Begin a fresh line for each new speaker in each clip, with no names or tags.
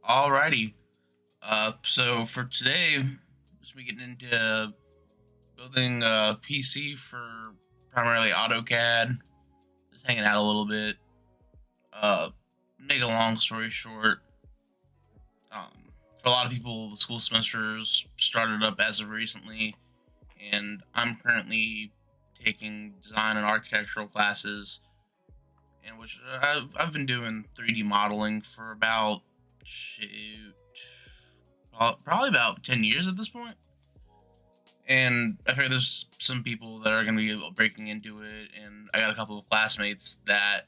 Alrighty. So for today, just be getting into building a PC for primarily AutoCAD. Just hanging out a little bit. Uh, Make a long story short, for a lot of people, the school semesters started up as of recently, and I'm currently taking design and architectural classes, in which I've been doing 3D modeling for about shoot, probably about 10 years at this point. And I heard there's some people that are going to be breaking into it, and I got a couple of classmates that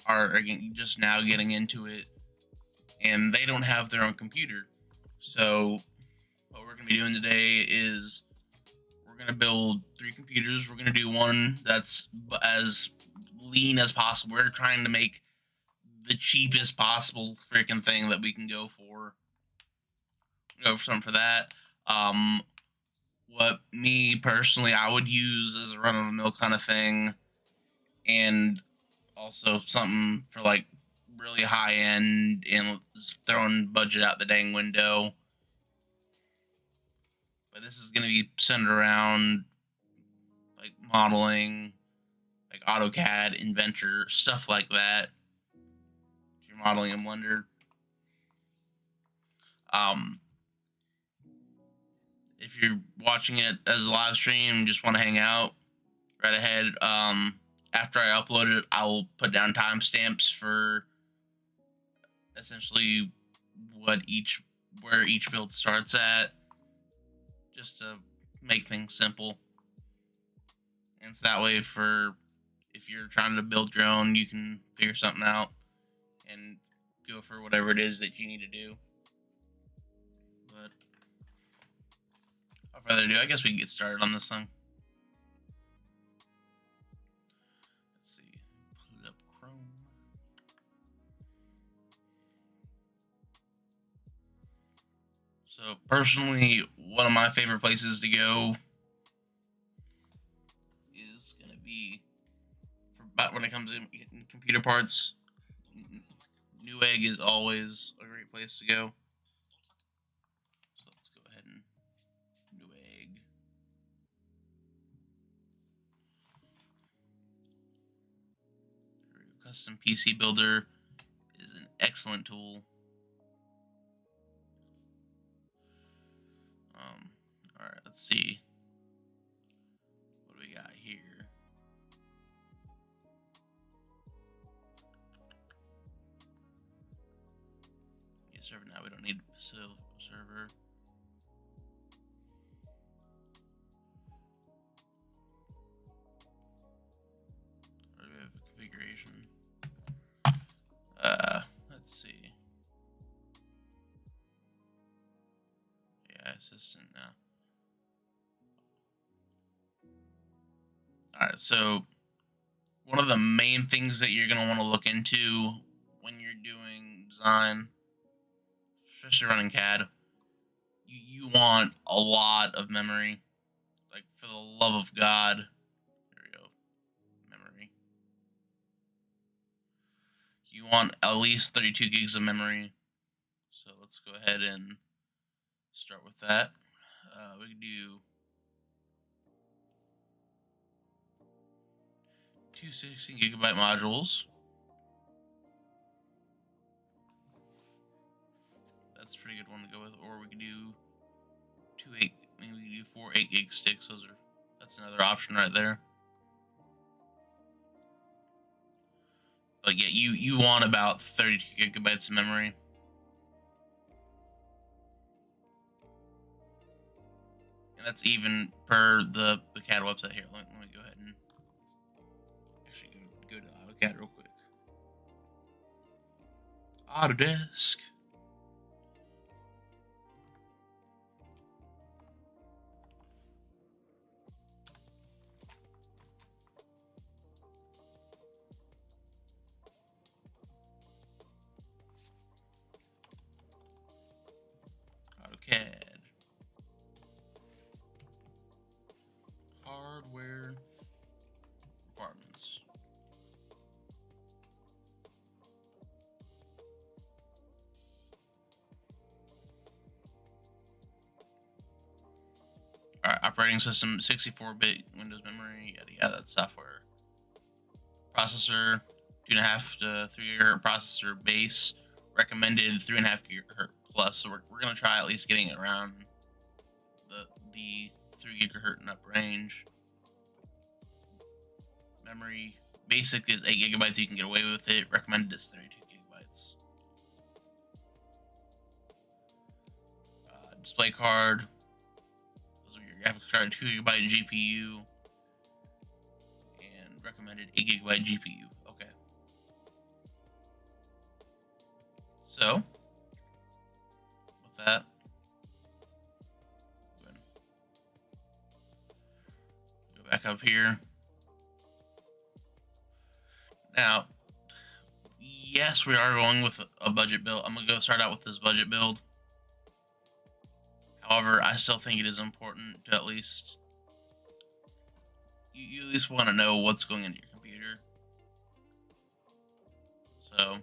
are just now getting into it, and they don't have their own computer. So what we're going to be doing today is we're going to build three computers. We're going to do one that's as lean as possible. We're trying to make the cheapest possible freaking thing that we can go for. Go for something for that. What me personally I would use as a run of the mill kind of thing, and also something for like really high end and just throwing budget out the dang window. But this is going to be centered around like modeling, like AutoCAD, Inventor, stuff like that. If you're modeling in Blender, um, if you're watching it as a live stream, just want to hang out, right ahead. After I upload it, I'll put down timestamps for essentially where each build starts at, just to make things simple. And it's that way for if you're trying to build your own, you can figure something out and go for whatever it is that you need to do. But without further ado, I guess we can get started on this thing. Let's see. Pull up Chrome. So personally, one of my favorite places to go is gonna be for when it comes to getting computer parts. Newegg is always a great place to go. So let's go ahead and Newegg. Custom PC Builder is an excellent tool. All right, let's see. What do we got here? Yeah, server now. We don't need a server. Or do we have a configuration? Let's see. AI assistant now. All right, so one of the main things that you're going to want to look into when you're doing design, especially running CAD, you want a lot of memory. Like, for the love of God. There we go. Memory. You want at least 32 gigs of memory. So let's go ahead and start with that. We can do 216 gigabyte modules. That's a pretty good one to go with. Or we could do maybe we could do 4 8 gig sticks. That's another option right there. But yeah, you want about 32 gigabytes of memory. And that's even per the CAD website here. Let me go ahead and actually go to AutoCAD real quick. Autodesk. AutoCAD. Hardware requirements. operating system, 64-bit Windows memory, yada yada, that software. Processor, 2.5 to 3 gigahertz processor base, recommended 3.5 gigahertz plus. So we're gonna try at least getting it around the 3 gigahertz and up range. Memory basic is 8 gigabytes. You can get away with it. Recommended is 32 gigabytes. Display card. Those are your graphics card. 2 gigabyte GPU. And recommended 8 gigabyte GPU. Okay. So with that, go back up here. Now, yes, we are going with a budget build. I'm gonna go start out with this budget build. However, I still think it is important to at least you at least want to know what's going into your computer. So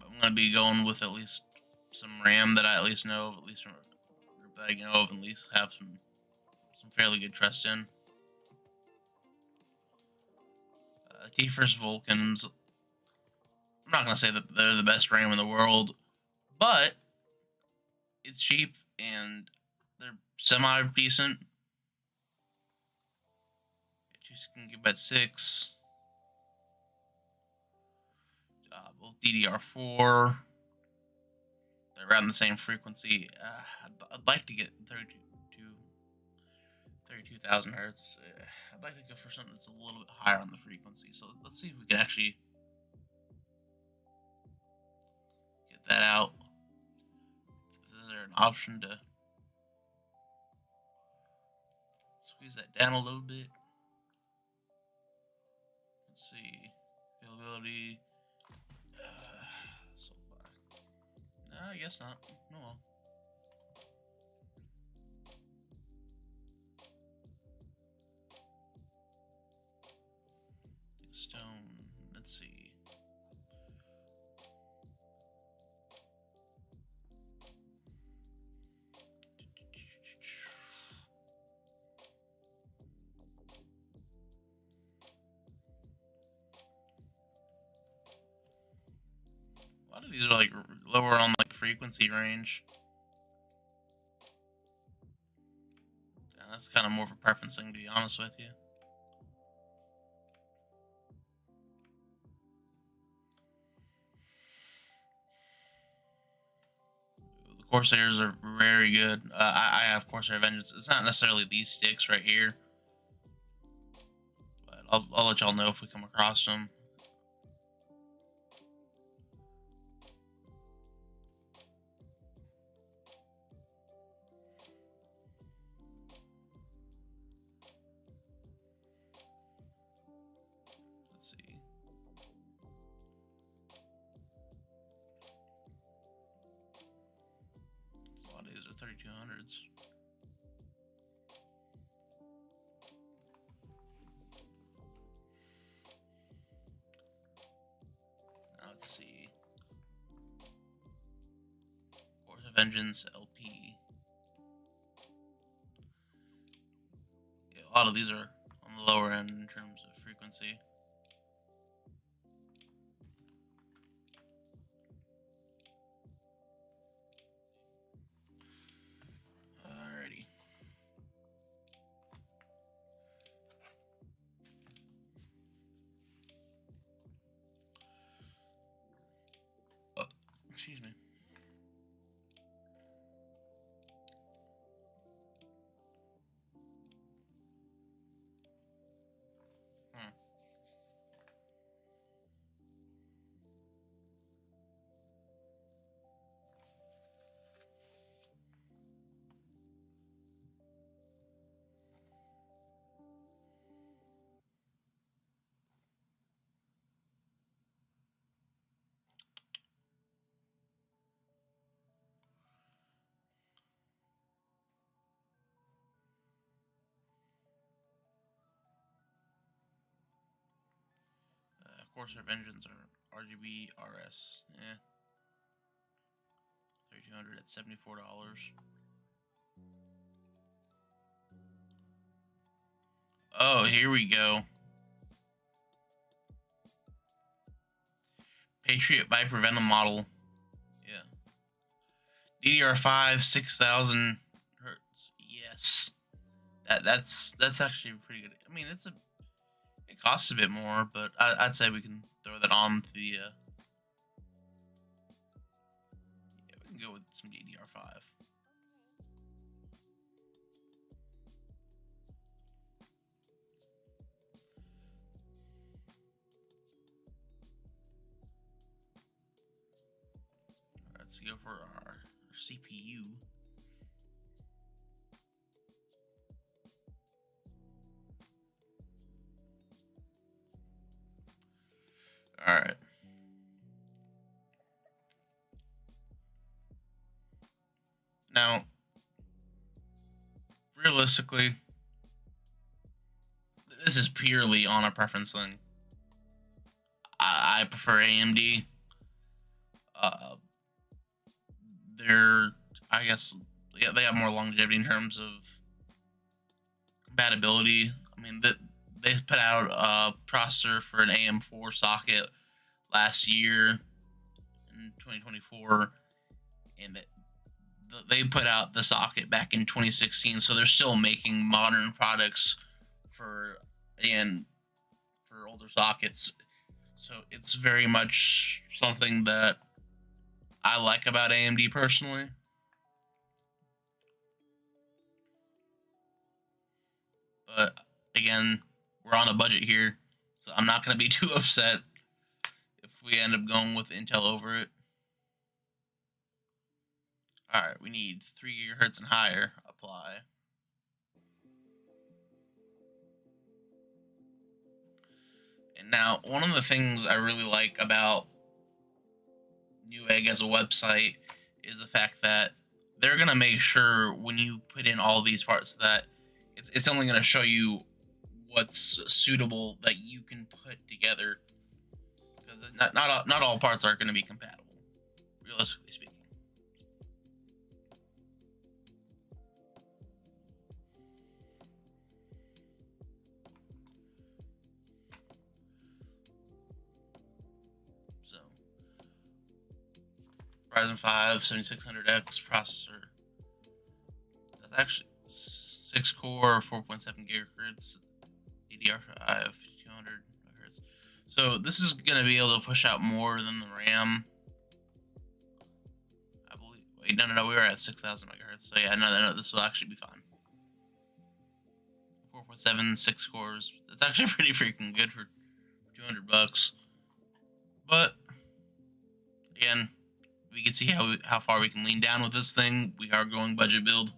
I'm gonna be going with at least some RAM that I at least know of, at least from a group that I know of, and at least have some fairly good trust in. T-First Vulcans. I'm not gonna say that they're the best RAM in the world, but it's cheap and they're semi decent. 2 gigabyte 6. Both DDR4. They're around the same frequency. I'd like to get 32,000 hertz. I'd like to go for something that's a little bit higher on the frequency. So let's see if we can actually get that out. Is there an option to squeeze that down a little bit? Let's see. Availability. No, I guess not. No. Well. Stone. Let's see. A lot of these are like lower on like frequency range. Yeah, that's kind of more of a preference thing, to be honest with you. The Corsairs are very good. I have Corsair Vengeance. It's not necessarily these sticks right here, but I'll let y'all know if we come across them. Let's see. A lot of these are 3200s. Now let's see. Corsair Vengeance LP. Yeah, a lot of these are on the lower end in terms of frequency. Alrighty. Excuse me. Corsair Vengeance are RGB RS. Yeah. 3200 at $74. Oh, here we go. Patriot Viper Venom model. Yeah. DDR5 6000 hertz. Yes. That's actually pretty good. I mean, it costs a bit more, but I'd say we can throw that on to the yeah, we can go with some DDR5. Let's go for our CPU. All right. Now, realistically, this is purely on a preference thing. I prefer AMD. Uh, they're, I guess, yeah, they have more longevity in terms of compatibility. I mean, they put out a processor for an AM4 socket last year in 2024, and they put out the socket back in 2016. So they're still making modern products for and for older sockets. So it's very much something that I like about AMD personally. But again, we're on a budget here, so I'm not going to be too upset if we end up going with Intel over it. All right, we need 3 gigahertz and higher. Apply. And now, one of the things I really like about Newegg as a website is the fact that they're going to make sure when you put in all these parts that it's only going to show you what's suitable that you can put together, because not all parts are going to be compatible, realistically speaking. So Ryzen 5 7600X processor. That's actually 6 core, 4.7 gigahertz, DDR5 200 megahertz. So this is going to be able to push out more than the RAM. I believe. Wait, no. We were at 6,000 megahertz. So yeah, no. This will actually be fine. 4.7, 6 cores. That's actually pretty freaking good for $200. But again, we can see how far we can lean down with this thing. We are going budget build.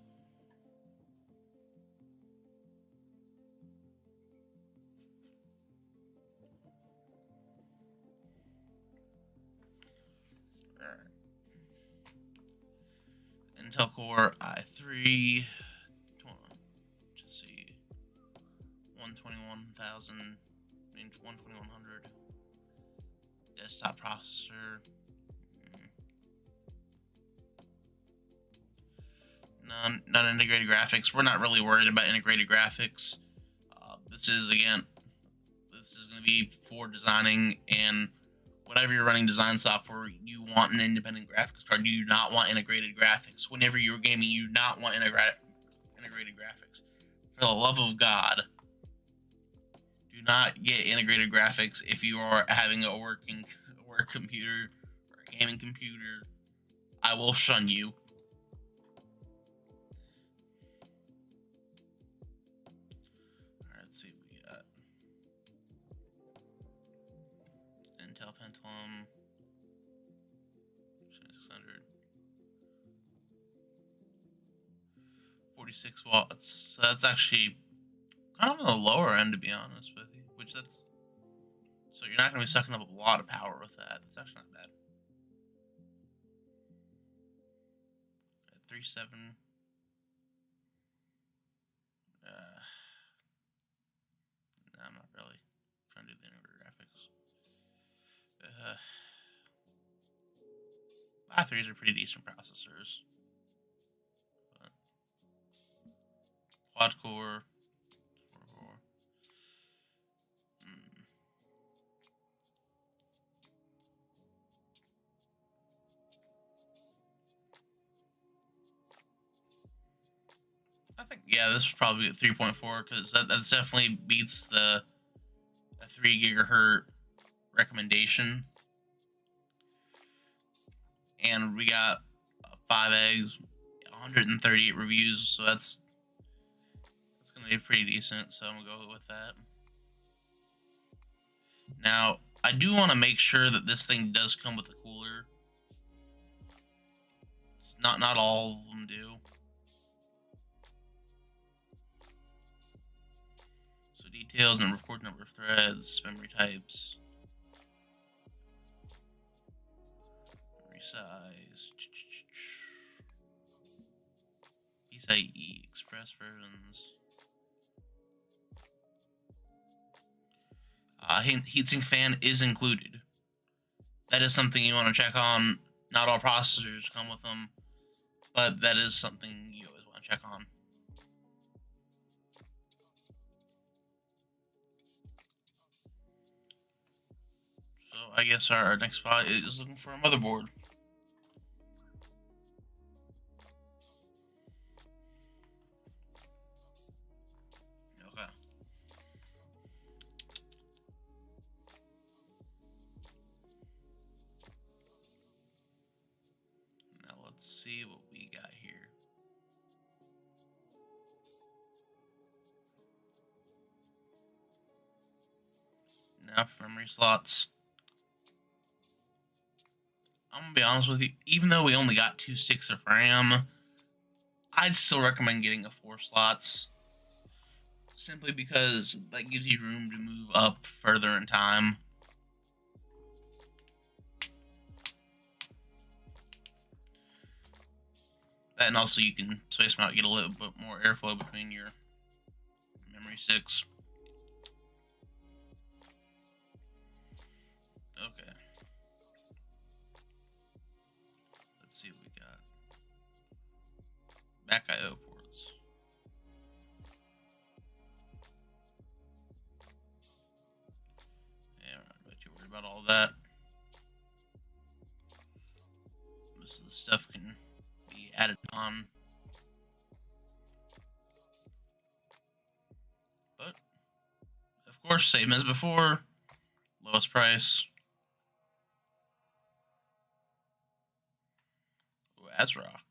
Intel Core i3, let's see, 121,000, 12100 desktop processor. None integrated graphics. We're not really worried about integrated graphics. This is going to be for designing, and whenever you're running design software, you want an independent graphics card. You do not want integrated graphics. Whenever you're gaming, you do not want integrated graphics. For the love of God, do not get integrated graphics if you are having a work computer or a gaming computer. I will shun you. Alright, let's see what we got. Intel Pentium 600, 46 watts. So that's actually kind of on the lower end, to be honest with you. So you're not going to be sucking up a lot of power with that. That's actually not bad. 3.7. No, I'm not really trying to do the integrated graphics. i3s are pretty decent processors. But quad core, 4 core. I think yeah, this was probably at 3.4 because that's definitely beats the 3 gigahertz recommendation. And we got 5 eggs, 138 reviews, so that's gonna be pretty decent. So I'm gonna go with that. Now I do want to make sure that this thing does come with a cooler. Not all of them do. So details, number of cord, number of threads, memory types, memory size, PCIe Express versions. Heatsink fan is included. That is something you want to check on. Not all processors come with them, but that is something you always want to check on. So I guess our next spot is looking for a motherboard. Okay. Now let's see what we got here. Now for memory slots. I'm gonna be honest with you, even though we only got 2 sticks of RAM, I'd still recommend getting a 4 slots. Simply because that gives you room to move up further in time. And also you can space them out, get a little bit more airflow between your memory sticks. Okay. Let's see what we got. Back IO ports. Yeah, I'm not too worried about all that. Most of the stuff can be added on. But, of course, same as before. Lowest price. Ooh, ASRock.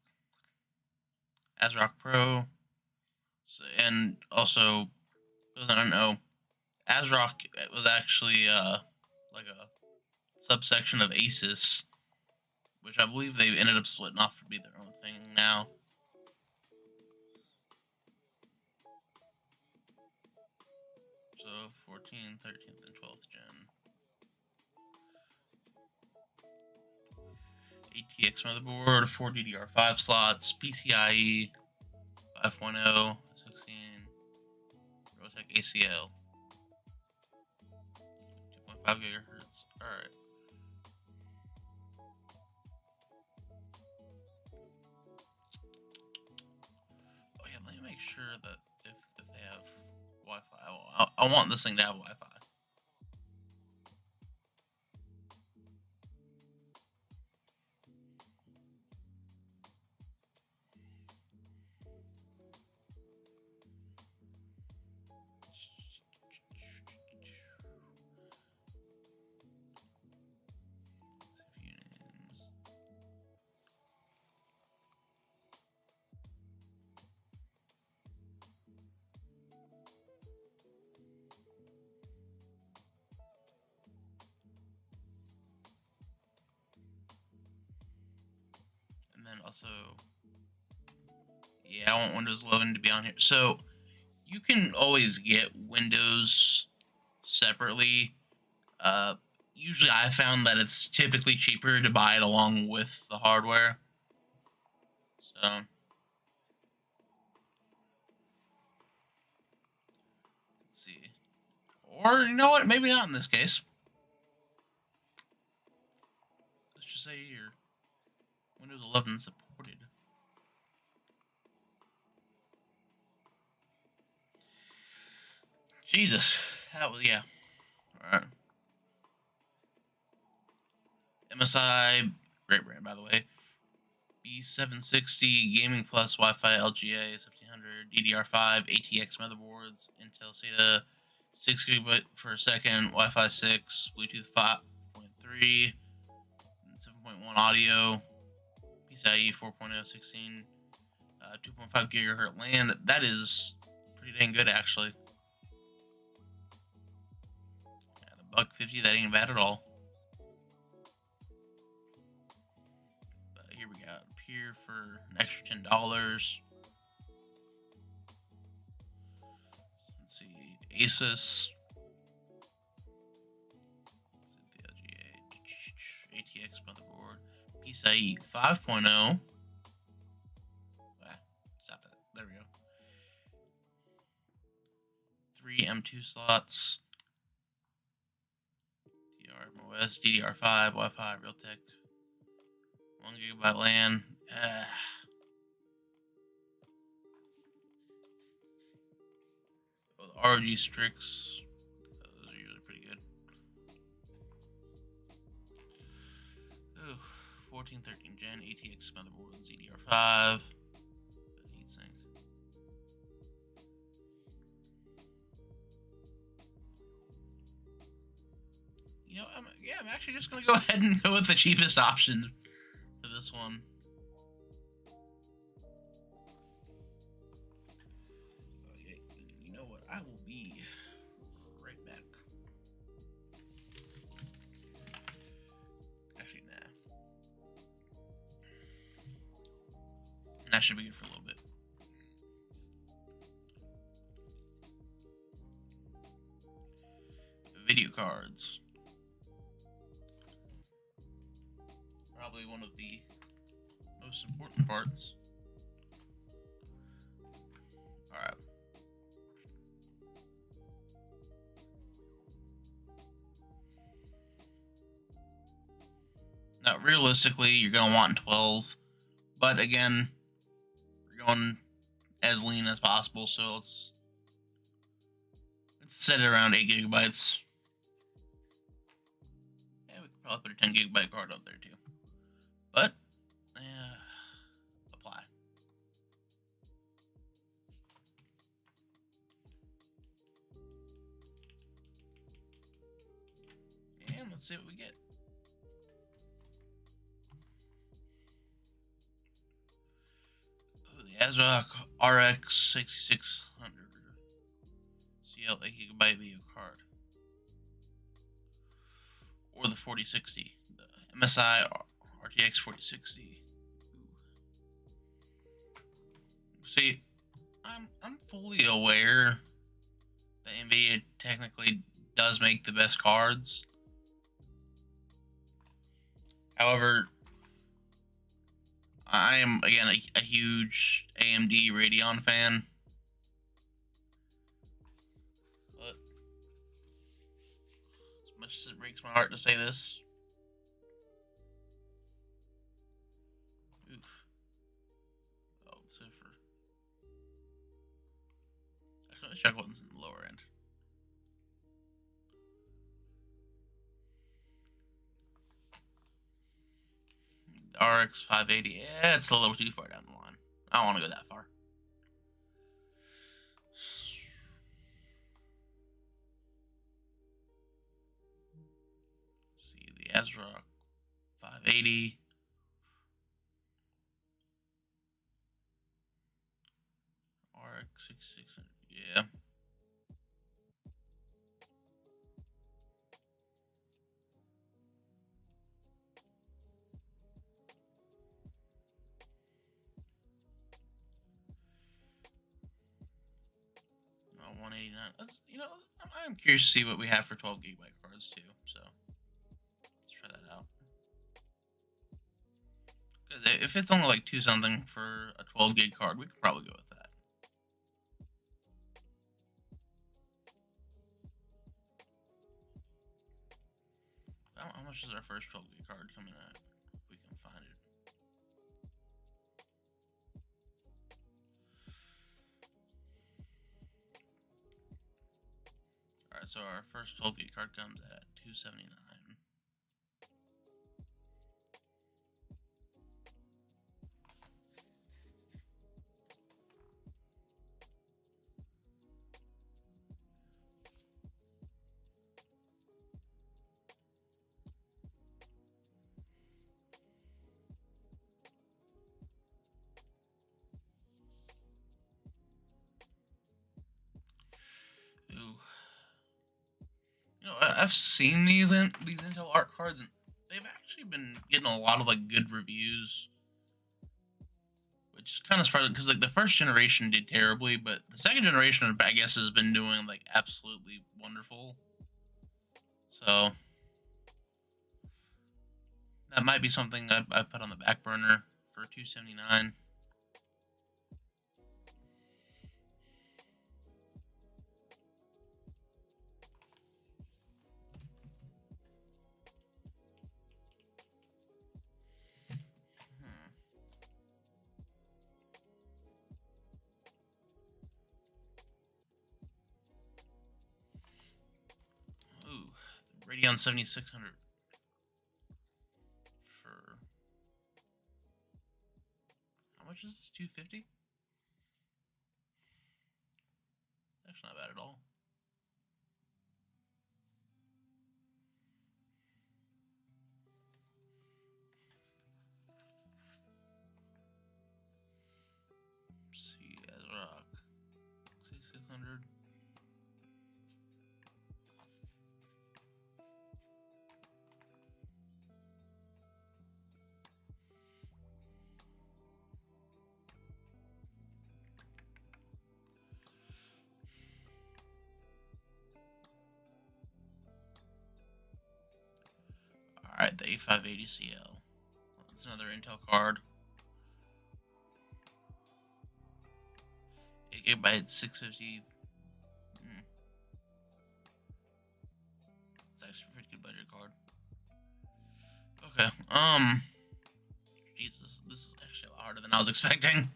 ASRock Pro. So, and also, I don't know, ASRock was actually like a subsection of Asus, which I believe they ended up splitting off to be their own thing now. So 14th, 13th, and 12th gen. ATX motherboard, 4 DDR5 slots, PCIe 5.0, 16, Rotec ACL, 2.5 gigahertz. All right. Oh yeah, let me make sure that if they have Wi-Fi, I want this thing to have Wi-Fi. And then also, yeah, I want Windows 11 to be on here. So you can always get Windows separately. Usually I found that it's typically cheaper to buy it along with the hardware. So let's see. Or you know what? Maybe not in this case. Let's just say your Windows 11 supported. Jesus, that was yeah. All right. MSI, great brand by the way. B760 Gaming Plus Wi-Fi LGA 1700 7800 DDR5 ATX motherboards, Intel SATA 6 gigabit per second, Wi-Fi 6, Bluetooth 5.3, 7.1 audio, PCIe 4.0 16, 2.5 gigahertz LAN. That is pretty dang good, actually. At $150, that ain't bad at all. But here we got here for an extra $10. Let's see, Asus. ATX motherboard, PCIe 5.0. Stop it. There we go. 3 M2 slots. DRMOS, DDR5, Wi-Fi, Realtek. 1 gigabyte LAN. The ROG Strix. Those are usually pretty good. Ooh, 1413 Gen ATX motherboard, DDR5. Heatsink. You know, I'm actually just gonna go ahead and go with the cheapest option for this one. Okay, you know what? I will be right back. Actually, nah. That should be good for a little bit. Video cards. Probably one of the most important parts. Alright. Now, realistically, you're going to want 12. But again, we're going as lean as possible, so let's set it around 8 gigabytes. Yeah, we could probably put a 10 gigabyte card up there too. But, apply. And let's see what we get. Oh, the ASRock RX 6600 CL 8 gigabyte video card. Or the 4060, the MSI RTX 4060. See, I'm fully aware that NVIDIA technically does make the best cards. However, I am again a huge AMD Radeon fan. But as much as it breaks my heart to say this, oof. Oh, so for actually, let's check what's in the lower end. RX 580. Yeah, it's a little too far down the line. I don't want to go that far. Let's see the ASRock 580. RX 6600. Yeah. Oh, 189. That's, you know, I'm curious to see what we have for 12 gigabyte cards too. So let's try that out. Because if it's only like 2 something for a 12 gig card, we could probably go with that. How much is our first 12 gig card coming at? If we can find it. Alright, so our first 12 gig card comes at $279. I've seen these Intel art cards, and they've actually been getting a lot of like good reviews, which is kind of surprising because like the first generation did terribly, but the second generation, I guess, has been doing like absolutely wonderful. So that might be something I put on the back burner for 279. Ooh, Radeon 7600 for how much is this? 250? That's not bad at all. Let's see, as rock 6600. All right, the A580CL. That's another Intel card. 8 GB, 650. It's actually a pretty good budget card. Okay. Jesus, this is actually a lot harder than I was expecting.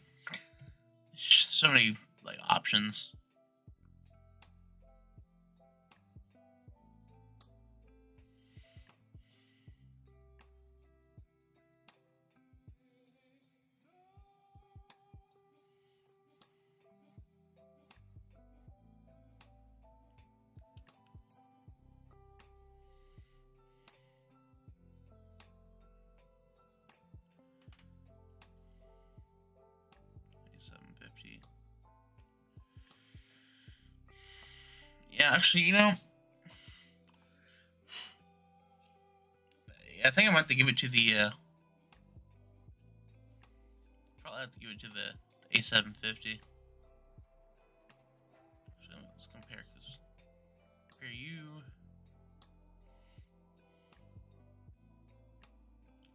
So many like options. $750. Yeah, actually, I think I might have to give it to the. Probably have to give it to the A750. So let's compare you.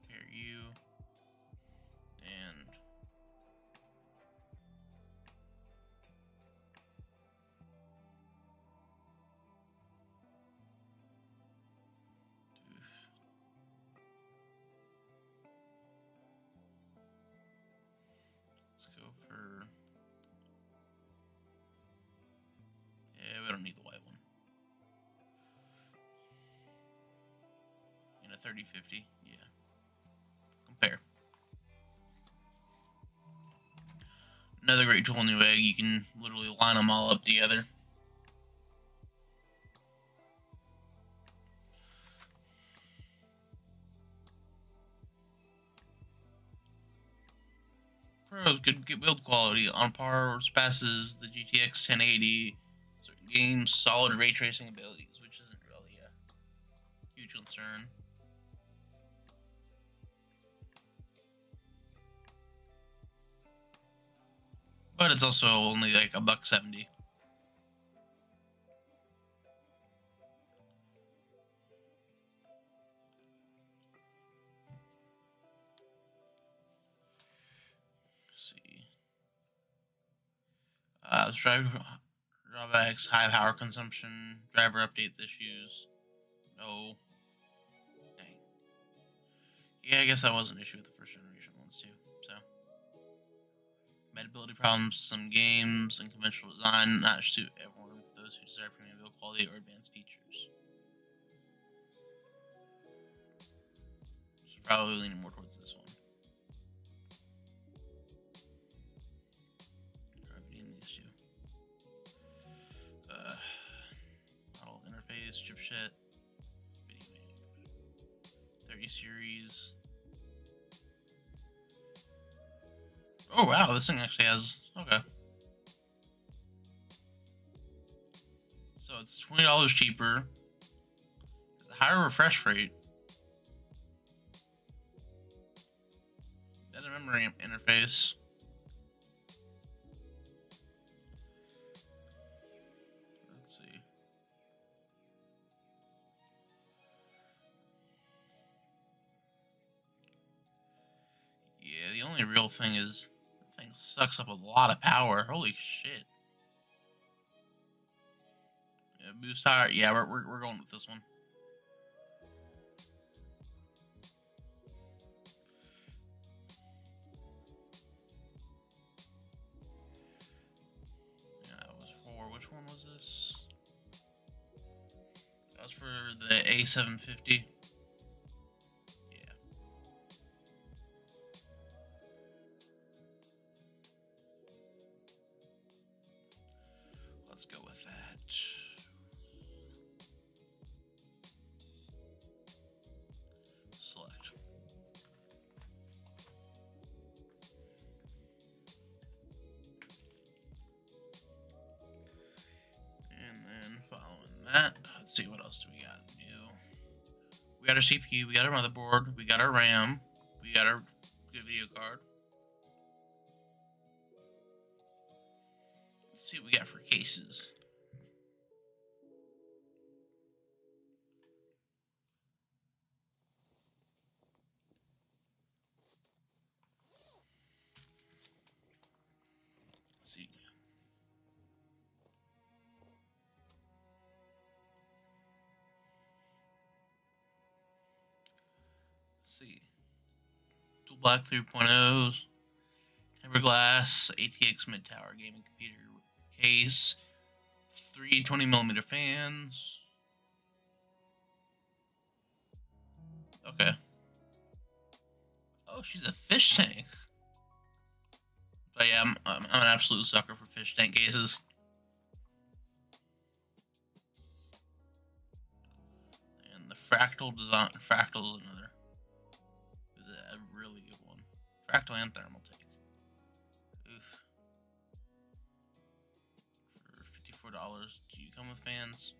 Compare you. And let's go for. Yeah, we don't need the white one. In a 3050, yeah. Compare. Another great tool in Newegg. You can literally line them all up together. Pros, good build quality, on par surpasses the GTX 1080. Certain games, solid ray tracing abilities, which isn't really a huge concern. But it's also only like $1.70. Let's see. Drawbacks, high power consumption, driver updates issues. No. Dang. Yeah, I guess that was an issue with the first generation ones too. So, compatibility problems, some games, and conventional design not suit everyone. For those who desire premium build quality or advanced features, so probably leaning more towards this one. These two. Model interface, chipset, video 30 series. Oh wow, this thing actually has okay. So it's $20 cheaper. higher refresh rate. Better memory interface. Let's see. Yeah, the only real thing is the thing sucks up a lot of power. Holy shit. Yeah, boost higher. Yeah, we're going with this one. Yeah, that was for which one was this? That was for the A750. Yeah. Let's go with that. Select. And then following that, let's see what else do we got new. We got our CPU, we got our motherboard, we got our RAM, we got our good video card. Let's see what we got for cases. Let's see. Let's see. Dual Black 3.0s, tempered glass, ATX mid tower gaming computer case, 3 20mm fans. Okay. Oh, she's a fish tank. But yeah, I'm an absolute sucker for fish tank cases. And the fractal design, fractal is another. Is a really good one. Fractal and thermal take. Oof. For $54, do you come with fans?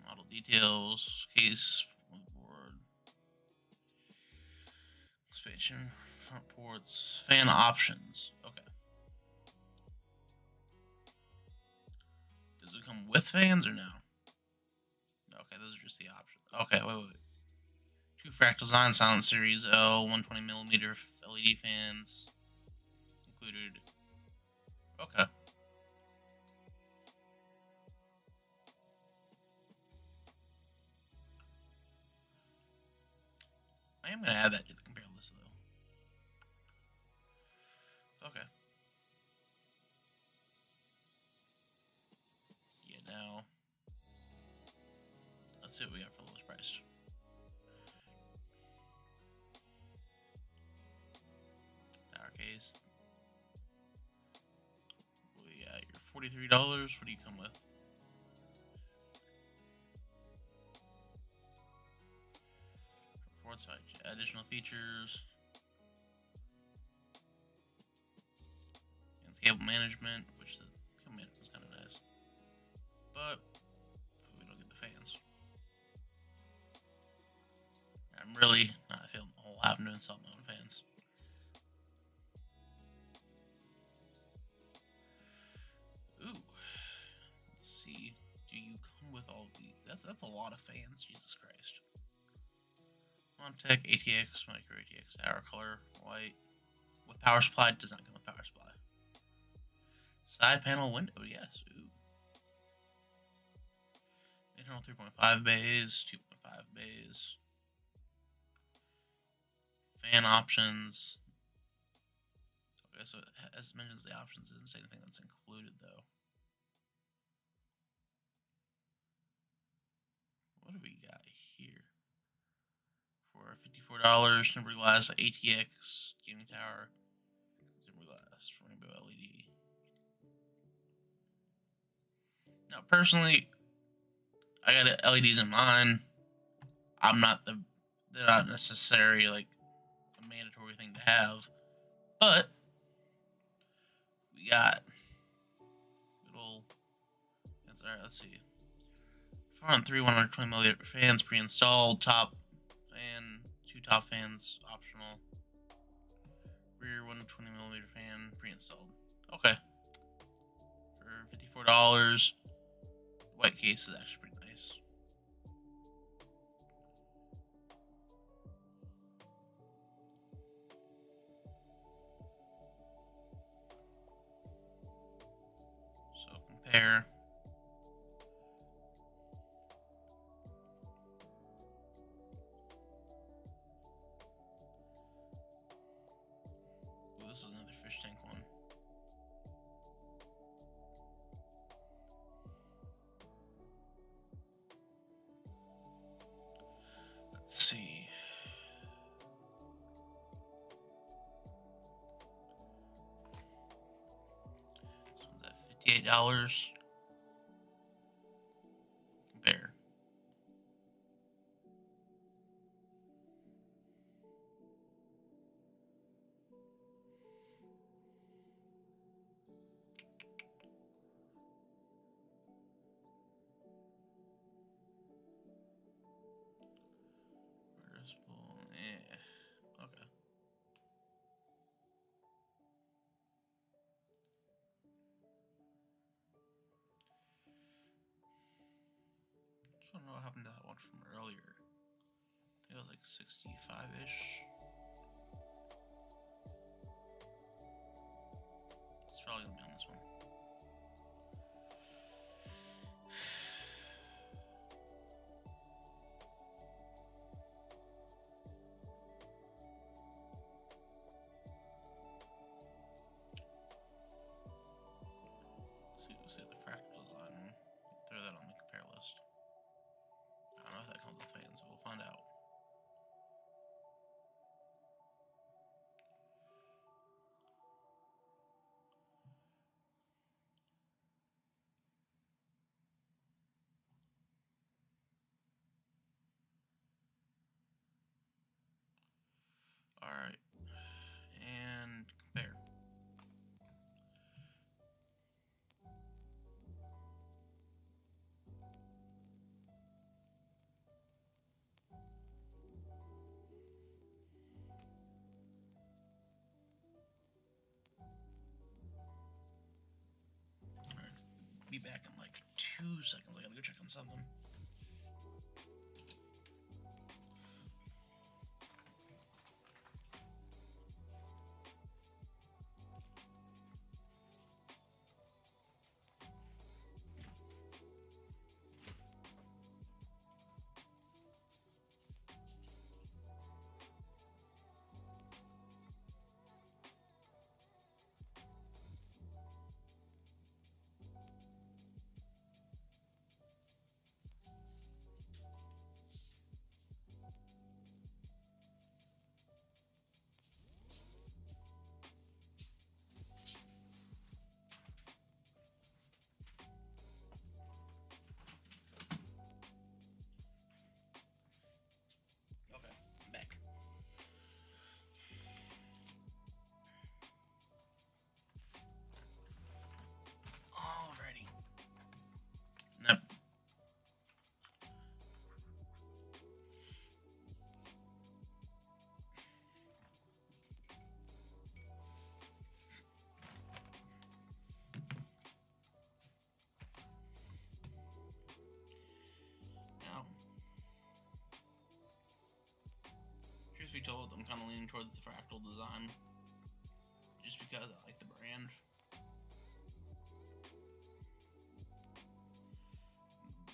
Model details, case, motherboard, expansion, front ports, fan options. Okay. Does it come with fans or no? Okay, those are just the options. Okay, wait. 2 Fractal Design Silent Series L 120mm LED fans included. Okay. I am gonna add that to the compare list though. Okay. Yeah, now let's see what we got for the lowest price. Tower case. We got your $43. What do you come with? Reports, additional features. And cable management, which the cable management is kind of nice. But we don't get the fans. I'm really not feeling the whole having to install my own fans. Ooh. Let's see. Do you come with all of these? That's a lot of fans, Jesus Christ. Montech, ATX, micro ATX, tower color, white. With power supply, does not come with power supply. Side panel window, yes. Ooh. Internal 3.5 bays, 2.5 bays. Fan options. Okay, so as it mentions the options, it doesn't say anything that's included though. What do we got here? For $54, tempered glass, ATX, gaming tower, tempered glass, rainbow LED. Now, personally, I got LEDs in mine. They're not necessarily like a mandatory thing to have, but we got All right, let's see. Front 3 120mm fans pre-installed. Top fan, 2 top fans optional. Rear 120mm fan pre-installed. Okay. For $54. The white case is actually pretty nice. So compare. Ooh, this is another fish tank one. Let's see. This one's at $58. Compare. Yeah. Okay. Just want to know what happened to that one from earlier. I think it was like 65-ish. It's probably gonna be on this one. See the fractal design. Throw that on the compare list. I don't know if that comes with fans, but we'll find out. Alright. And compare. Alright. Be back in like 2 seconds. I gotta go check on something. Okay, I'm back. Alrighty. Nope. Now, truth be told, I'm kind of leaning towards the fractal design, just because I like the brand.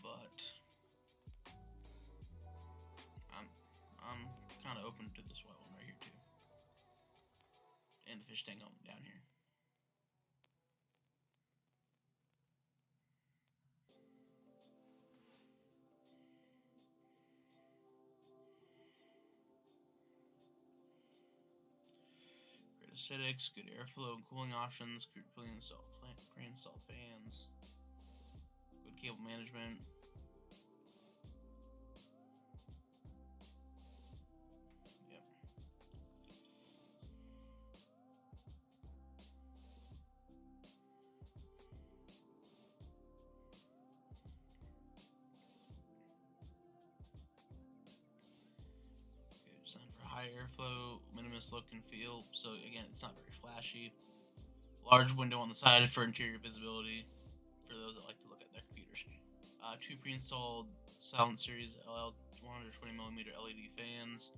But I'm kind of open to this white one right here too, and the fish tank down here. Great aesthetics, good airflow and cooling options, good pre-installed fans, good cable management. Yep. high airflow, minimalist look and feel. So again, it's not very flashy. Large window on the side for interior visibility for those that like to look at their computers. Two pre-installed Silent Series LL 120mm LED fans.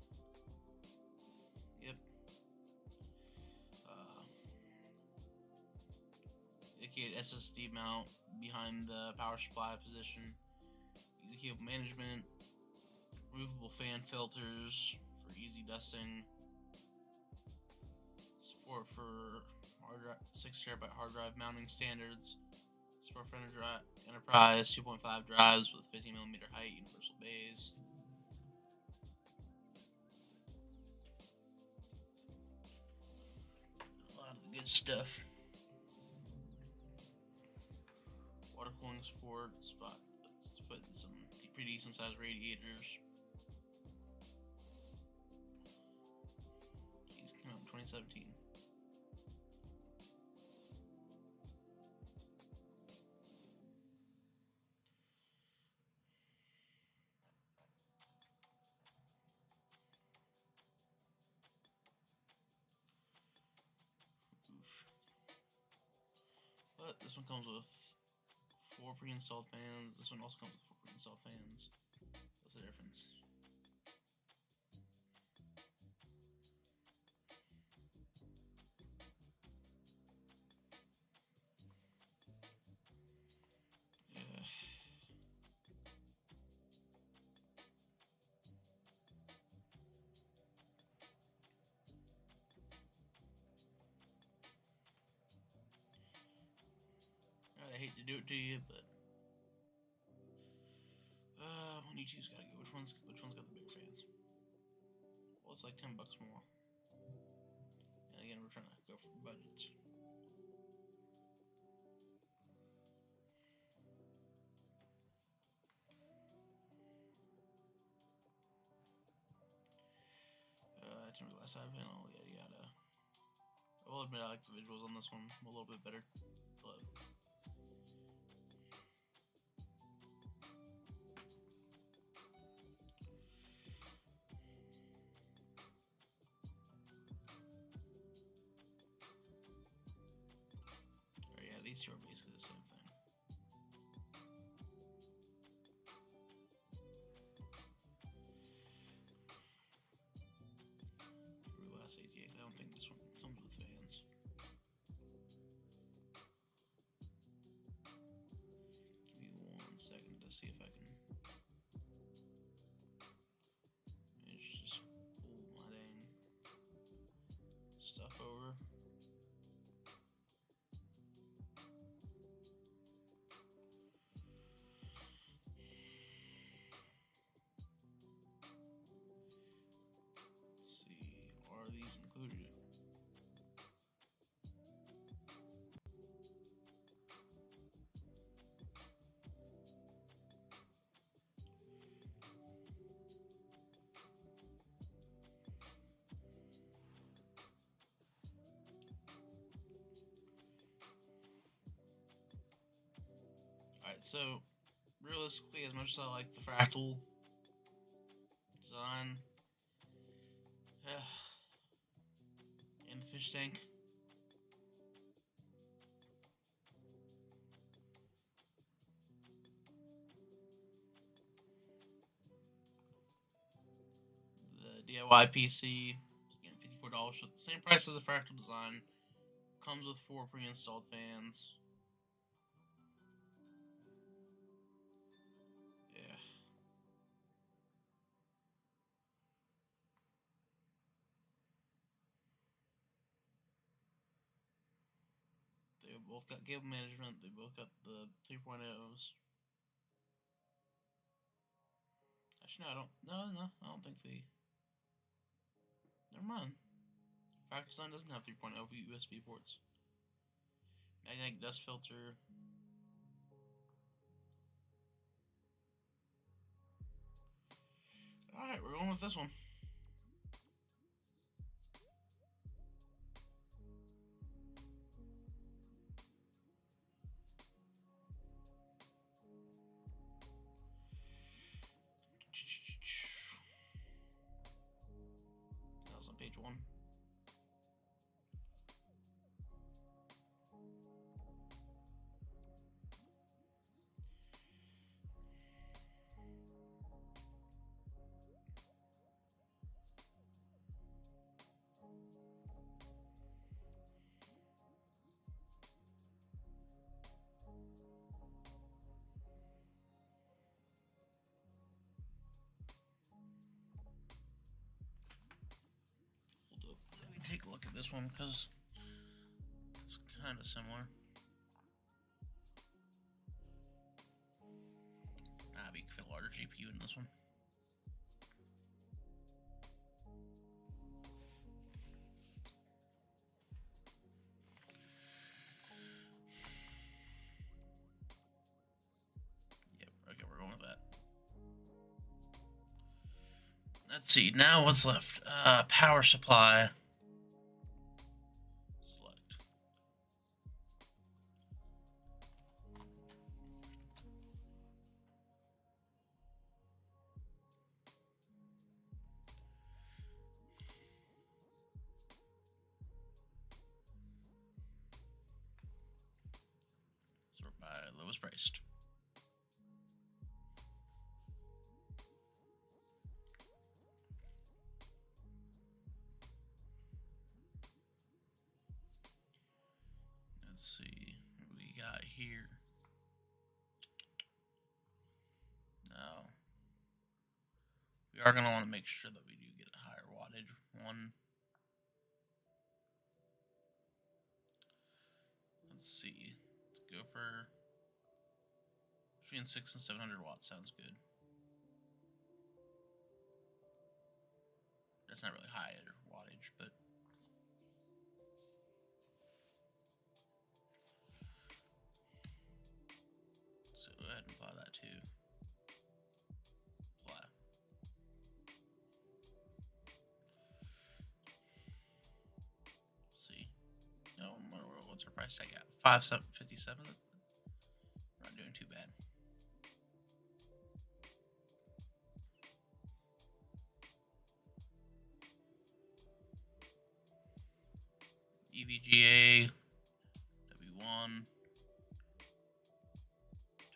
Yep. Dedicated SSD mount behind the power supply position. Easy cable management. Removable fan filters for easy dusting. Support for 6TB hard drive mounting standards. Support for Enterprise 2.5 drives with 15mm height, universal bays. A lot of the good stuff. Water cooling support, spot to put in some pretty decent sized radiators. These came out in 2017. But this one comes with 4 pre-installed fans. This one also comes with 4 pre-installed fans. What's the difference? Yeah. I hate to do it to you, but when you choose, gotta go. Which one's got the big fans? Well, it's like $10 more. And again, we're trying to go for budgets. Temporary glass side panel, yada yada. I will admit I like the visuals on this one a little bit better, but yeah, these two are basically the same thing. Glass 88. I don't think this one comes with fans. Give me 1 second to see if I can just pull my dang stuff over. Let's see, are these included? Alright, so realistically, as much as I like the fractal design and the fish tank, the DIY PC, again, $54, so the same price as the fractal design, comes with 4 pre-installed fans. Yeah. They both got cable management, they both got the 3.0s. Actually, no, I don't think they... Never mind. Fractal design doesn't have 3.0 USB ports. Magnetic dust filter. Alright, we're going with this one. one. Let me take a look at this one because it's kind of similar. We can fit a larger GPU in this one. Yep, okay, we're going with that. Let's see, now what's left? Power supply. Select. Sort by lowest priced. Let's see what we got here. Now, we are going to want to make sure that we do get a higher wattage one. Let's see. Let's go for between 600 and 700 watts. Sounds good. That's not really high wattage, but so go ahead and apply that too. Apply. See. No, what's our price tag at? 557. We're not doing too bad. EVGA W1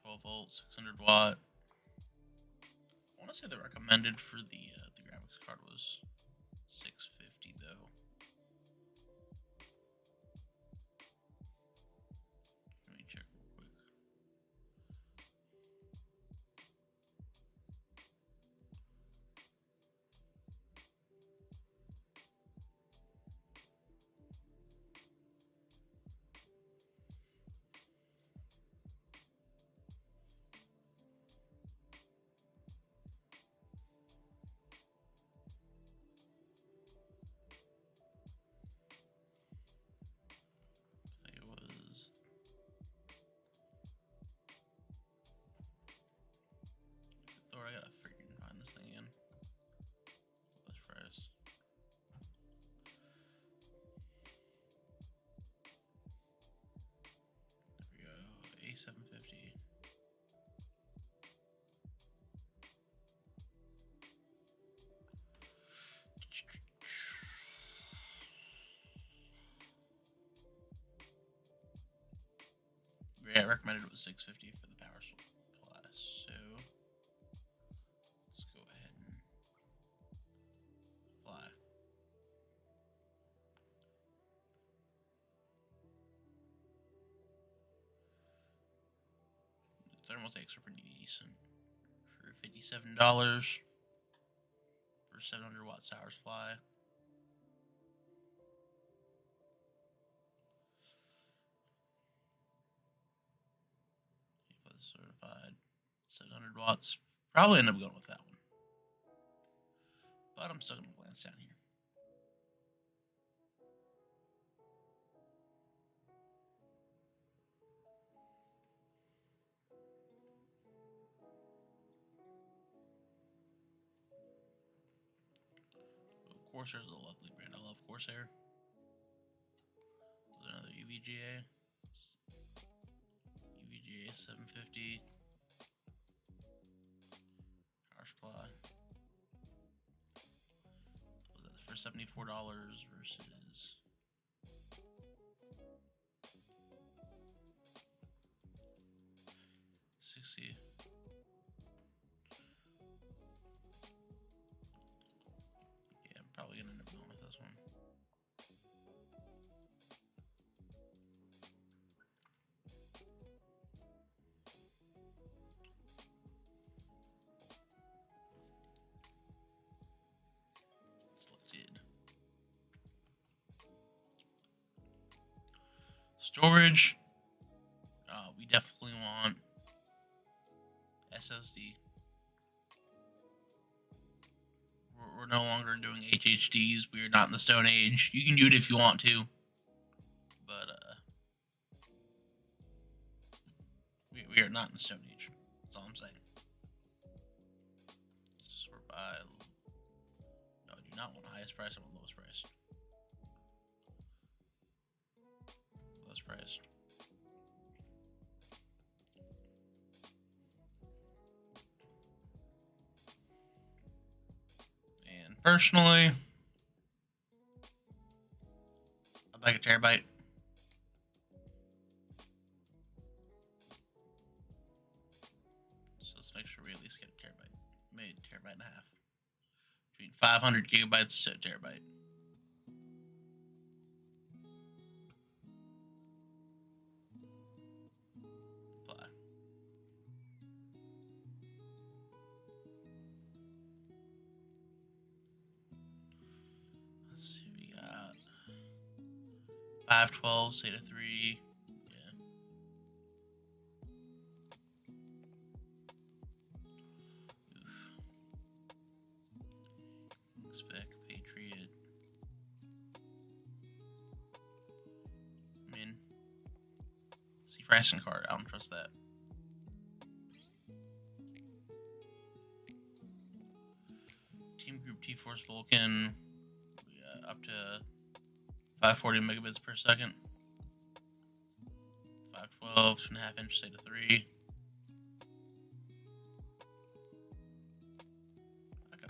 12 volt 600 watt. I want to say the recommended for the graphics card was 650 though. Let me check real quick. I think it was. Lord, I gotta freaking find this thing again. Lowest price. There we go. A750. Yeah, recommended was 650 for the power supply. So let's go ahead and apply. The thermal takes are pretty decent for $57 for 700 watt power supply. Certified 700 watts. Probably end up going with that one. But I'm still going to glance down here. Corsair is a lovely brand. I love Corsair. There's another UVGA. UVGA 750. Power supply. What was that? for $74 versus 60. Yeah, I'm probably gonna end up going with this one. Selected. Storage. We definitely want SSD. We're no longer doing HHDs. We are not in the Stone Age. You can do it if you want to, but we are not in the Stone Age. That's all I'm saying. Sort by. No, I do not want highest price. I want lowest price. Lowest price. And personally, I'd like a terabyte. So let's make sure we at least get a terabyte. Maybe a terabyte and a half. Between 500 gigabytes to a terabyte. Apply. Let's see, we got 512, SATA 3. Yeah. Oof. Spec, Patriot. I mean, see pricing card. I don't trust that. Team Group T-Force Vulcan. We got up to 540 megabits per second. 512, 2.5 inch SATA 3.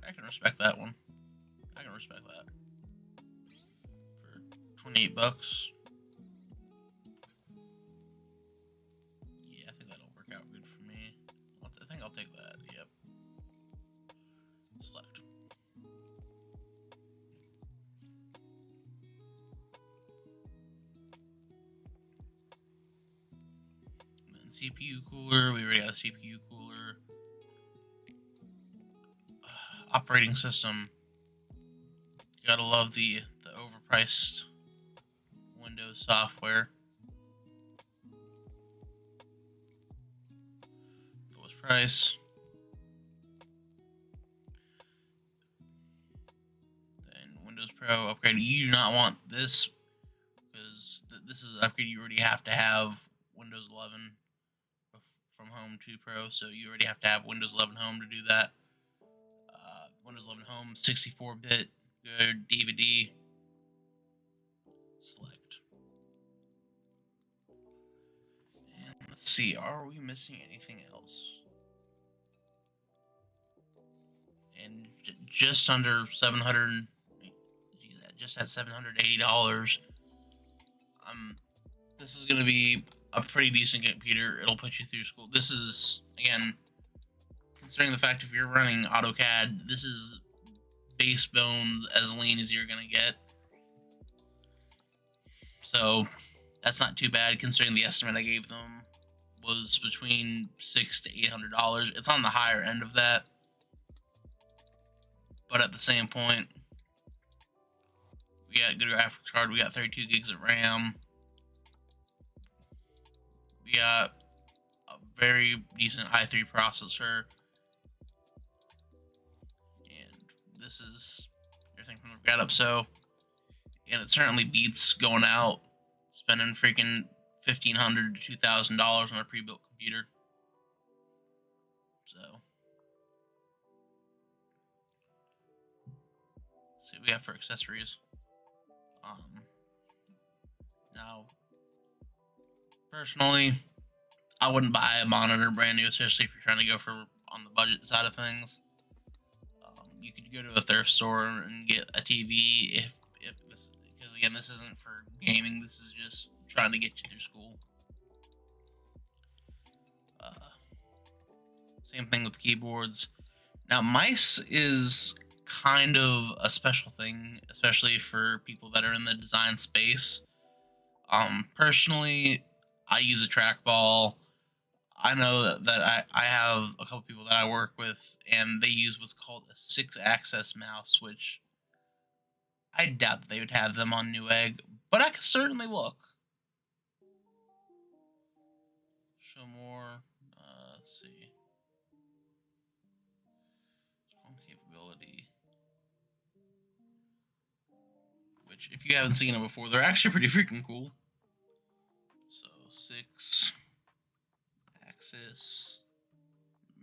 I can respect that one. I can respect that. For $28. Yeah, I think that'll work out good for me. I think I'll take that. Yep. Select. And then CPU cooler. We already got a CPU cooler. Operating system. You gotta love the overpriced Windows software. Lowest price. Then Windows Pro upgrade. You do not want this because this is an upgrade you already have to have Windows 11 from Home to Pro, so you already have to have Windows 11 Home to do that. Windows 11 Home, 64-bit, good DVD. Select. And let's see, are we missing anything else? And just under 700. Geez, just at $780. This is gonna be a pretty decent computer. It'll put you through school. This is, again, considering the fact if you're running AutoCAD, this is base bones as lean as you're gonna get. So that's not too bad considering the estimate I gave them was between $600 to $800. It's on the higher end of that, but at the same point, we got good graphics card. We got 32 gigs of RAM. We got a very decent i3 processor. And this is everything from the ground up. So, and it certainly beats going out, spending freaking $1,500 to $2,000 on a pre-built computer. So, let's see what we have for accessories. Now, personally, I wouldn't buy a monitor brand new, especially if you're trying to go for on the budget side of things. you could go to a thrift store and get a TV if this, because again, this isn't for gaming. This is just trying to get you through school. Same thing with keyboards. Now, mice is kind of a special thing, especially for people that are in the design space. Personally, I use a trackball. I know that I have a couple people that I work with, and they use what's called a 6-axis mouse, which I doubt that they would have them on Newegg, but I could certainly look. Show more. Let's see. Capability. Which, if you haven't seen them before, they're actually pretty freaking cool. So, 6-axis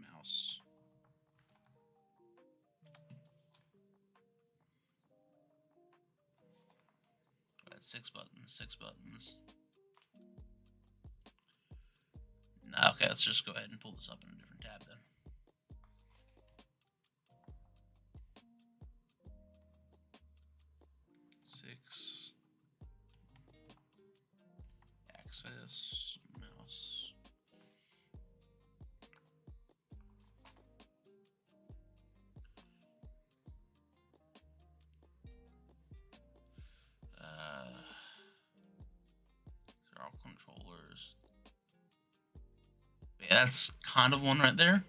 mouse. That's 6 buttons. Okay, let's just go ahead and pull this up in a different tab then. Six-axis mouse. They're all controllers. But yeah, that's kind of one right there.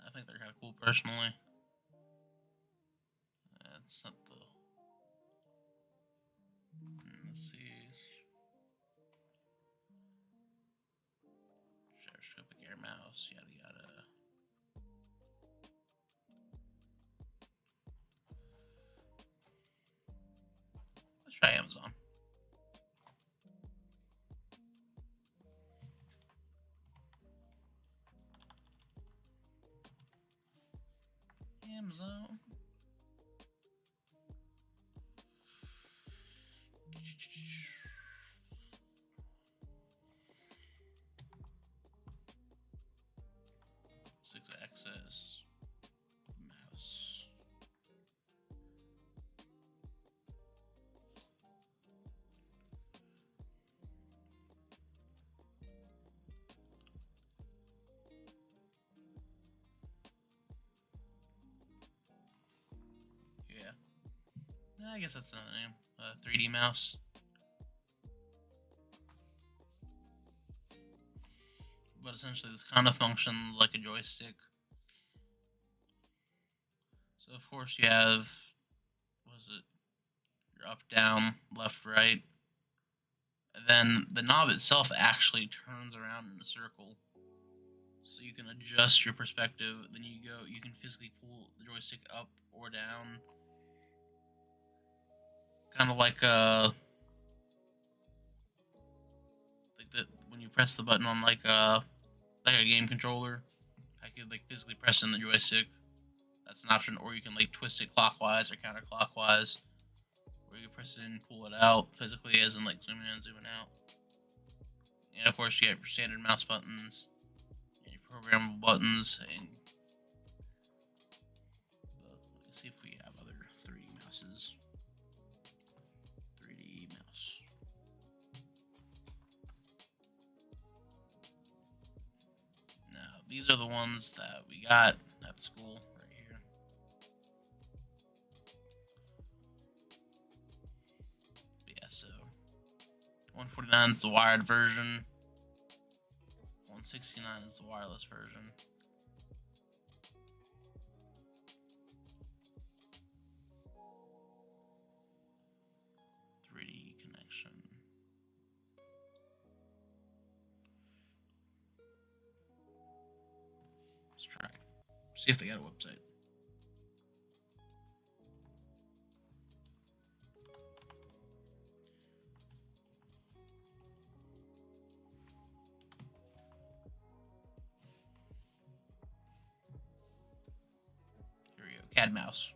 I think they're kind of cool personally. That's not the. Let's see. Gyroscopic air mouse, yada yada. Let's try Amazon. Amazon. Six-axis mouse. Yeah. I guess that's another name. 3D mouse. But essentially, this kind of functions like a joystick. So, of course, you have, what is it? Your up, down, left, right. And then the knob itself actually turns around in a circle. So you can adjust your perspective. Then you can physically pull the joystick up or down. Kind of like when you press the button on like a game controller. I could like physically press in the joystick. That's an option, or you can like twist it clockwise or counterclockwise, or you can press it in and pull it out physically, as in like zooming in and zooming out. And of course, you have your standard mouse buttons and your programmable buttons. And let's see if we have other 3D mouses. 3D mouse. Now, these are the ones that we got at school right here. Yeah, so 149 is the wired version. 169 is the wireless version. Connection. Let's try it. See if they got a website. Here we go. CAD mouse.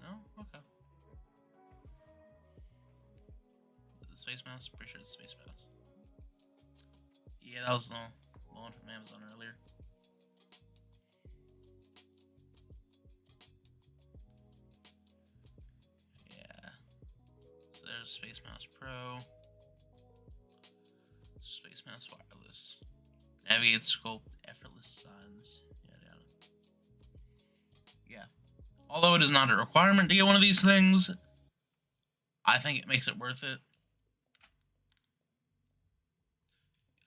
No? Okay. Space Mouse? Pretty sure it's Space Mouse. Yeah, that was the one from Amazon earlier. Yeah. So there's Space Mouse Pro. Space Mouse Wireless. Navigate, sculpt, effortless signs. Yeah. Although it is not a requirement to get one of these things, I think it makes it worth it.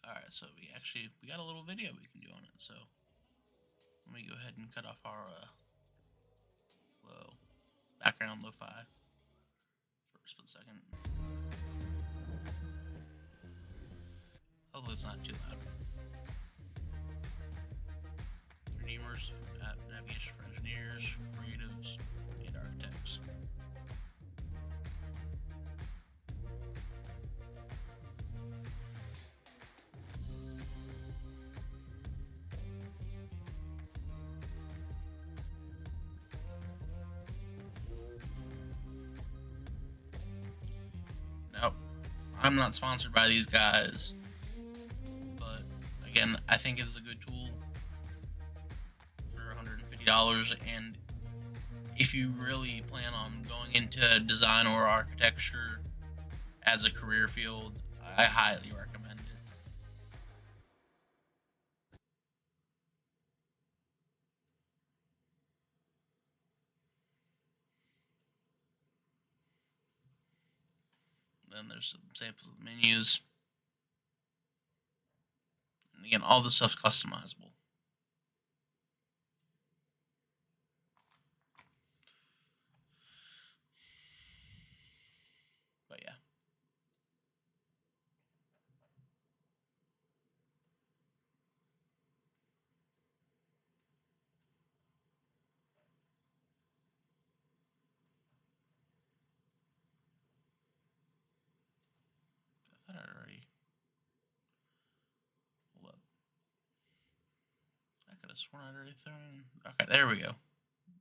Alright, so we got a little video we can do on it, so let me go ahead and cut off our low background lo-fi for a split second. Hopefully it's not too loud. 3D immersive app navigation for engineers, creatives, and architects. Nope, I'm not sponsored by these guys, but again, I think it's a good tool for $150, and if you really plan on going into design or architecture as a career field, I highly recommend it. Then there's some samples of the menus. And again, all this stuff's customizable. But yeah. I thought I'd already... Hold up. I could have sworn I'd already thrown... Okay, there we go.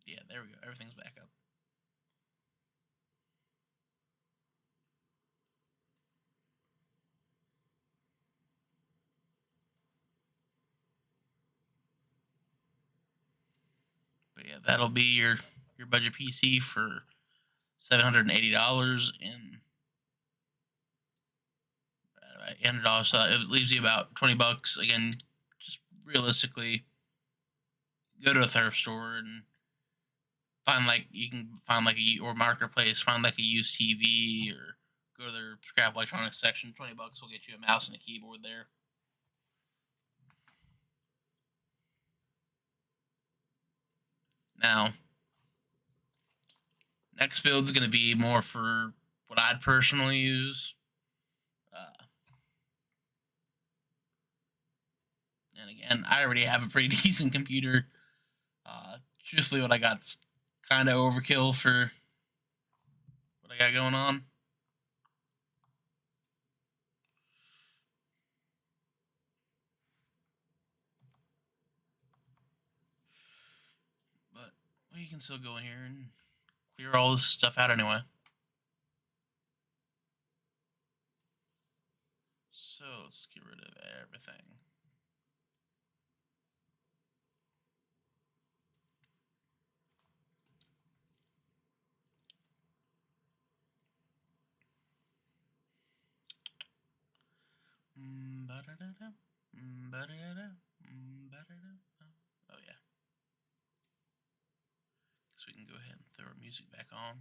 Yeah, there we go. Everything's back up. But yeah, that'll be your budget PC for $780 and $800. So it leaves you about $20. Again, just realistically, go to a thrift store and find or marketplace, find like a used TV, or go to their scrap electronics section. $20 will get you a mouse and a keyboard there. Now, next build's going to be more for what I'd personally use. And again, I already have a pretty decent computer. Truthfully, what I got's kind of overkill for what I got going on. But we can still go in here and clear all this stuff out anyway. So let's get rid of everything. Oh yeah. So we can go ahead and throw our music back on.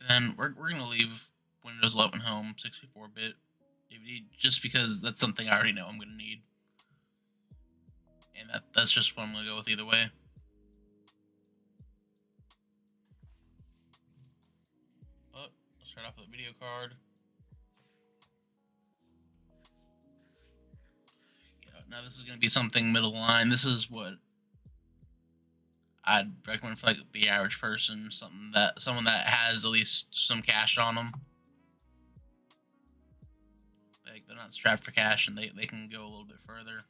And we're going to leave Windows 11 Home 64-bit DVD just because that's something I already know I'm going to need. And that's just what I'm going to go with either way. Oh, let's start off with a video card. Now this is going to be something middle line. This is what I'd recommend for like the average person, someone that has at least some cash on them. Like they're not strapped for cash, and they can go a little bit further.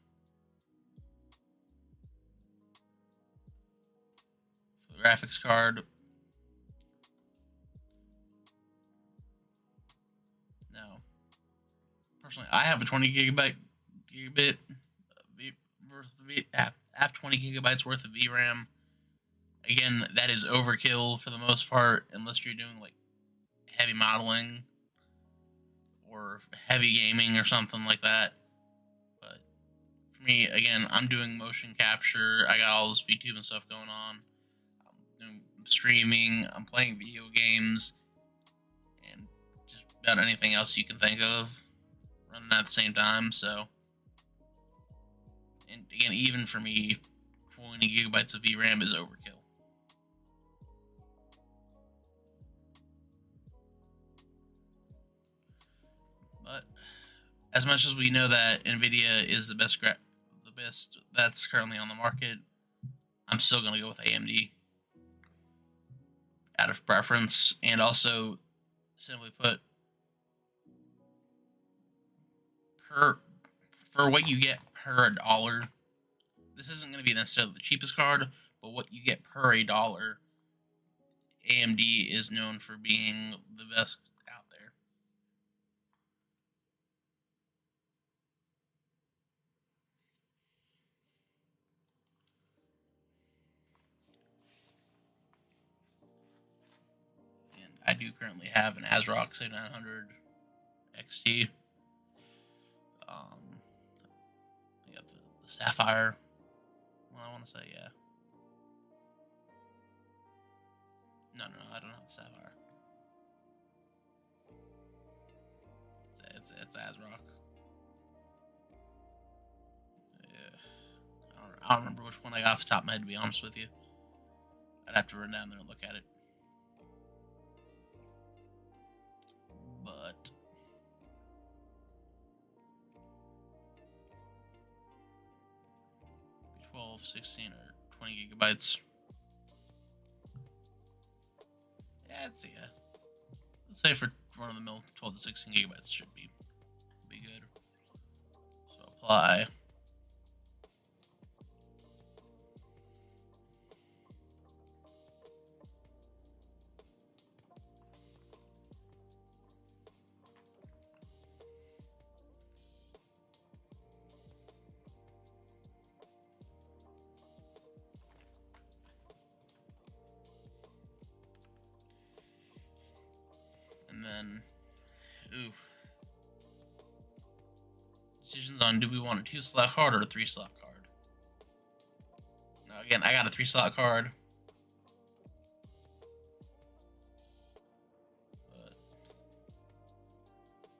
For the graphics card, no. Personally, I have a 20 gigabit worth of I have 20 gigabytes worth of VRAM. Again, that is overkill for the most part, unless you're doing like heavy modeling or heavy gaming or something like that. But for me, again, I'm doing motion capture. I got all this VTube and stuff going on. I'm doing streaming. I'm playing video games, and just about anything else you can think of running at the same time. So, and again, even for me, 20 gigabytes of VRAM is overkill. But as much as we know that NVIDIA is the best that's currently on the market, I'm still going to go with AMD out of preference, and also, simply put, for what you get per dollar, this isn't going to be necessarily the cheapest card, but what you get per a dollar, AMD is known for being the best out there. And I do currently have an ASRock 7900 XT. I got the Sapphire. Well, I want to say, yeah. No, I don't have the Sapphire. It's ASRock. Yeah. I don't remember which one I got off the top of my head, to be honest with you. I'd have to run down there and look at it. But 12, 16, or 20 gigabytes. Yeah, let's say for run of the mill, 12 to 16 gigabytes should be good. So apply. And then, decisions on, do we want a 2-slot card or a 3-slot card? Now again, I got a 3-slot card. But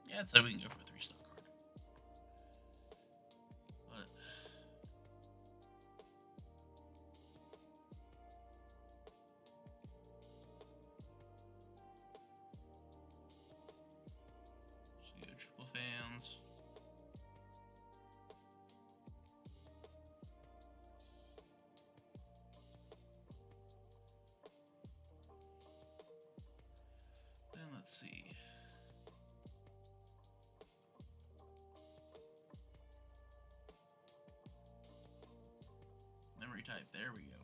yeah, so we can go for a 3-slot card. But just go triple fans. Then let's see. Memory type, there we go.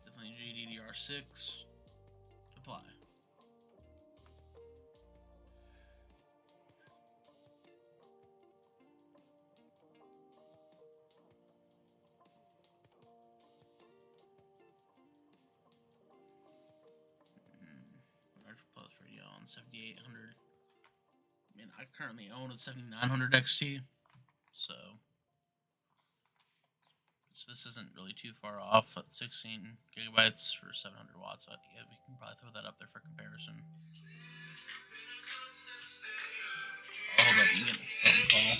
Definitely GDDR6. Apply. Plus Radeon 7800. I mean, I currently own a 7900 XT, so this isn't really too far off at 16 gigabytes for 700 watts. So I think we can probably throw that up there for comparison. Oh, hold up, I'm getting a phone call.